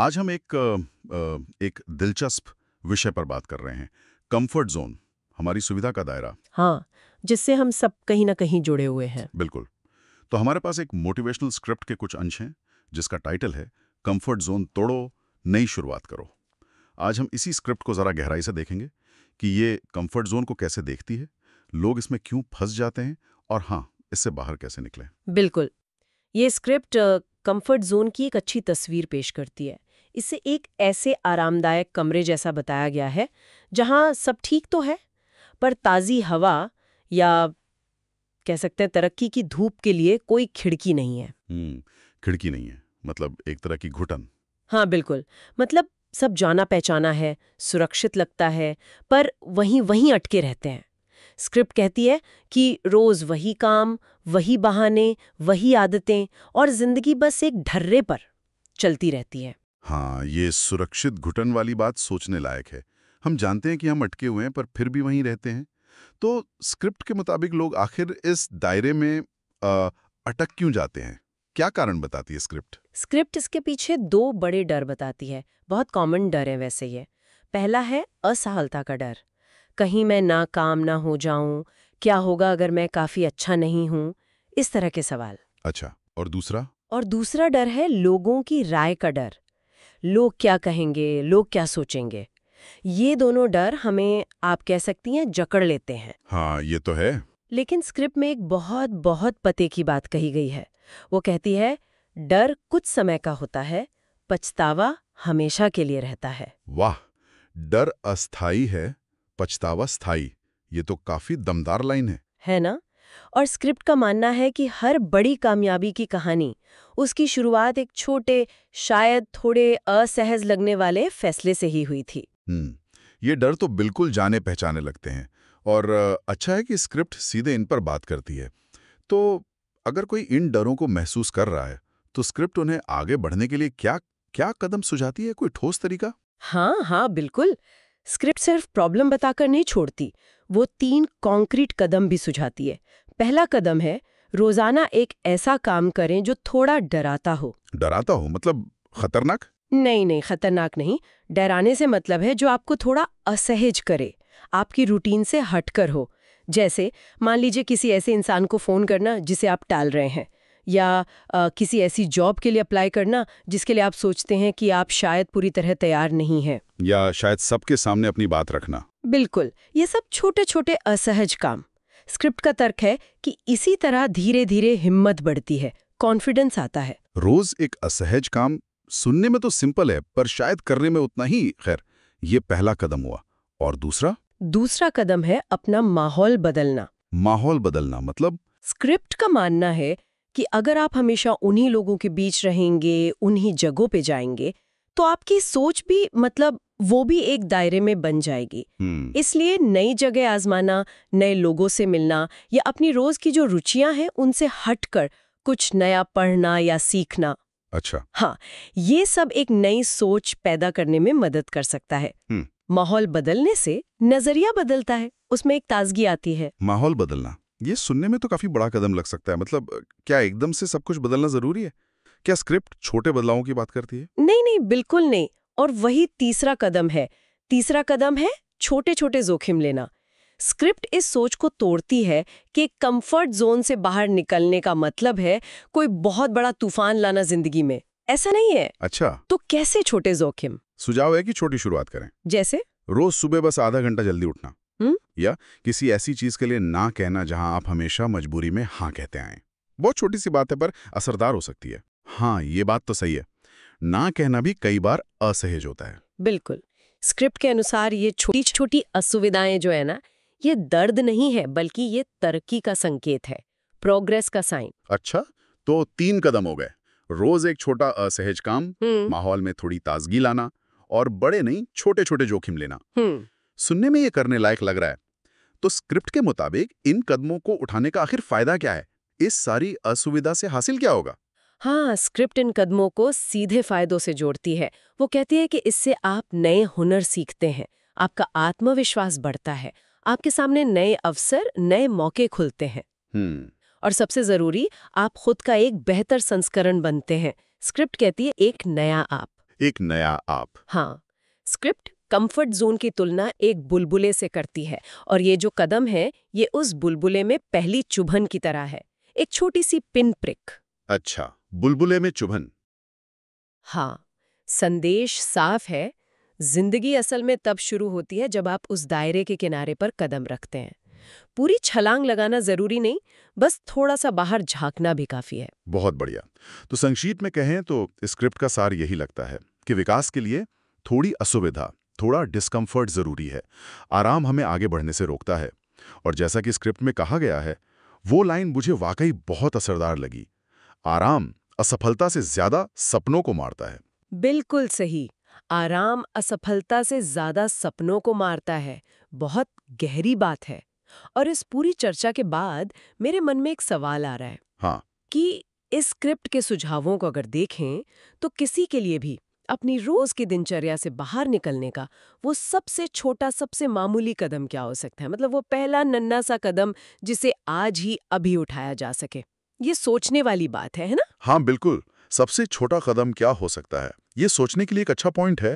आज हम एक दिलचस्प विषय पर बात कर रहे हैं। कंफर्ट जोन, हमारी सुविधा का दायरा। हाँ, जिससे हम सब कहीं ना कहीं जुड़े हुए हैं। बिल्कुल। तो हमारे पास एक मोटिवेशनल स्क्रिप्ट के कुछ अंश हैं जिसका टाइटल है कंफर्ट जोन तोड़ो, नई शुरुआत करो। आज हम इसी स्क्रिप्ट को ज़रा गहराई से देखेंगे कि ये कंफर्ट जोन को कैसे देखती है, लोग इसमें क्यों फंस जाते हैं और हाँ, इससे बाहर कैसे निकलें। बिल्कुल। ये स्क्रिप्ट कंफर्ट जोन की एक अच्छी तस्वीर पेश करती है। इसे एक ऐसे आरामदायक कमरे जैसा बताया गया है जहां सब ठीक तो है, पर ताज़ी हवा या कह सकते हैं तरक्की की धूप के लिए कोई खिड़की नहीं है। खिड़की नहीं है, मतलब एक तरह की घुटन। हाँ बिल्कुल। मतलब सब जाना पहचाना है, सुरक्षित लगता है, पर वहीं वहीं अटके रहते हैं। स्क्रिप्ट कहती है कि रोज वही काम, वही बहाने, वही आदतें और जिंदगी बस एक ढर्रे पर चलती रहती है। हाँ, ये सुरक्षित घुटन वाली बात सोचने लायक है। हम जानते हैं कि हम अटके हुए हैं पर फिर भी वहीं रहते हैं। तो स्क्रिप्ट के मुताबिक लोग आखिर इस दायरे में अटक क्यों जाते हैं? क्या कारण बताती है स्क्रिप्ट? स्क्रिप्ट इसके पीछे दो बड़े डर बताती है। बहुत कॉमन डर है वैसे ये। पहला है असफलता का डर। कहीं मैं नाकाम ना हो जाऊं, क्या होगा अगर मैं काफी अच्छा नहीं हूं, इस तरह के सवाल। अच्छा, और दूसरा? और दूसरा डर है लोगों की राय का डर। लोग क्या कहेंगे, लोग क्या सोचेंगे। ये दोनों डर हमें, आप कह सकती हैं, जकड़ लेते हैं। हाँ, ये तो है। लेकिन स्क्रिप्ट में एक बहुत बहुत पते की बात कही गई है। वो कहती है, डर कुछ समय का होता है, पछतावा हमेशा के लिए रहता है। वाह! डर अस्थाई है, पछतावा स्थाई। ये तो काफी दमदार लाइन है ना? और स्क्रिप्ट का मानना है कि हर बड़ी कामयाबी की कहानी, उसकी शुरुआत एक छोटे, शायद थोड़े असहज लगने वाले फैसले से ही हुई थी। है। ये डर तो बिल्कुल जाने पहचाने लगते हैं और अच्छा है कि स्क्रिप्ट सीधे इन पर बात करती है। तो अगर कोई इन डरों को महसूस कर रहा है, तो स्क्रिप्ट उन्हें आगे बढ़ने के लिए क्या क्या कदम सुझाती है? कोई ठोस तरीका? हाँ हाँ बिल्कुल। स्क्रिप्ट सिर्फ प्रॉब्लम बताकर नहीं छोड़ती, वो 3 कॉन्क्रीट कदम भी सुझाती है। पहला कदम है, रोजाना एक ऐसा काम करें जो थोड़ा डराता हो। डराता हो मतलब खतरनाक? नहीं नहीं, खतरनाक नहीं। डराने से मतलब है जो आपको थोड़ा असहज करे, आपकी रूटीन से हटकर हो। जैसे मान लीजिए किसी ऐसे इंसान को फोन करना जिसे आप टाल रहे हैं, या किसी ऐसी जॉब के लिए अप्लाई करना जिसके लिए आप सोचते हैं कि आप शायद पूरी तरह तैयार नहीं हैं। या शायद सबके सामने अपनी बात रखना? बिल्कुल, ये सब छोटे छोटे असहज काम। स्क्रिप्ट का तर्क है कि इसी तरह धीरे धीरे हिम्मत बढ़ती है, कॉन्फिडेंस आता है। रोज एक असहज काम सुनने में तो सिंपल है, पर शायद करने में उतना ही। खैर, ये पहला कदम हुआ। और दूसरा? दूसरा कदम है अपना माहौल बदलना। माहौल बदलना मतलब? स्क्रिप्ट का मानना है कि अगर आप हमेशा उन्हीं लोगों के बीच रहेंगे, उन्हीं जगहों पे जाएंगे, तो आपकी सोच भी, मतलब वो भी एक दायरे में बन जाएगी। इसलिए नई जगह आजमाना, नए लोगों से मिलना या अपनी रोज की जो रुचियां हैं उनसे हटकर कुछ नया पढ़ना या सीखना, अच्छा। हाँ, ये सब एक नई सोच पैदा करने में मदद कर सकता है। माहौल बदलने से नजरिया बदलता है, उसमें एक ताजगी आती है। माहौल बदलना, ये सुनने में तो काफी बड़ा कदम लग सकता है। मतलब क्या एकदम से सब कुछ बदलना जरूरी है? क्या स्क्रिप्ट छोटे बदलावों की बात करती है? नहीं नहीं, बिल्कुल नहीं। और वही तीसरा कदम है। तीसरा कदम है छोटे छोटे जोखिम लेना। स्क्रिप्ट इस सोच को तोड़ती है कि कंफर्ट जोन से बाहर निकलने का मतलब है कोई बहुत बड़ा तूफान लाना जिंदगी में। ऐसा नहीं है। अच्छा। तो कैसे छोटे जोखिम? सुझाव है कि छोटी शुरुआत करें। जैसे रोज सुबह बस आधा घंटा जल्दी उठना। हम्म या किसी ऐसी चीज के लिए ना कहना जहां आप हमेशा मजबूरी में हाँ कहते आए। बहुत छोटी सी बात है पर असरदार हो सकती है। हाँ, ये बात तो सही है। ना कहना भी कई बार असहज होता है। बिल्कुल। स्क्रिप्ट के अनुसार ये छोटी छोटी असुविधाएं जो है ना, ये दर्द नहीं है, बल्कि ये तरक्की का संकेत है, प्रोग्रेस का साइन। अच्छा, तो 3 कदम हो गए। रोज एक छोटा असहज काम, हम्म माहौल में थोड़ी ताजगी लाना और बड़े नहीं छोटे छोटे जोखिम लेना। हम्म सुनने में ये करने लायक लग रहा है। तो स्क्रिप्ट के मुताबिक इन कदमों को उठाने का आखिर फायदा क्या है? इस सारी असुविधा से हासिल क्या होगा? हाँ, स्क्रिप्ट इन कदमों को सीधे फायदों से जोड़ती है। वो कहती है कि इससे आप नए हुनर सीखते हैं, आपका आत्मविश्वास बढ़ता है, आपके सामने नए अवसर, नए मौके खुलते हैं। हम्म। और सबसे जरूरी, आप खुद का एक बेहतर संस्करण बनते हैं। स्क्रिप्ट कहती है एक नया आप। एक नया आप। हाँ, स्क्रिप्ट कंफर्ट जोन की तुलना एक बुलबुले से करती है और ये जो कदम है ये उस बुलबुले में पहली चुभन की तरह है, एक छोटी सी पिन प्रिक। अच्छा, बुलबुले में चुभन। हाँ, संदेश साफ है। जिंदगी असल में तब शुरू होती है जब आप उस दायरे के किनारे पर कदम रखते हैं। पूरी छलांग लगाना जरूरी नहीं, बस थोड़ा सा बाहर झांकना भी काफी है। बहुत बढ़िया। तो संक्षिप्त में कहें तो स्क्रिप्ट का सार यही लगता है कि विकास के लिए थोड़ी असुविधा, थोड़ा डिस्कम्फर्ट जरूरी है। आराम हमें आगे बढ़ने से रोकता है। और जैसा कि स्क्रिप्ट में कहा गया है, वो लाइन मुझे वाकई बहुत असरदार लगी। आराम असफलता से ज्यादा सपनों को मारता है। बिल्कुल सही। आराम असफलता से ज्यादा सपनों को मारता है। बहुत गहरी बात है। और इस पूरी चर्चा के बाद मेरे मन में एक सवाल आ रहा है हाँ। कि इस स्क्रिप्ट के सुझावों को अगर देखें तो किसी के लिए भी अपनी रोज की दिनचर्या से बाहर निकलने का वो सबसे छोटा, सबसे मामूली कदम क्या हो सकता है? मतलब वो पहला नन्हा सा कदम जिसे आज ही अभी उठाया जा सके। ये सोचने वाली बात है ना? हाँ बिल्कुल। सबसे छोटा कदम क्या हो सकता है, ये सोचने के लिए एक अच्छा पॉइंट है।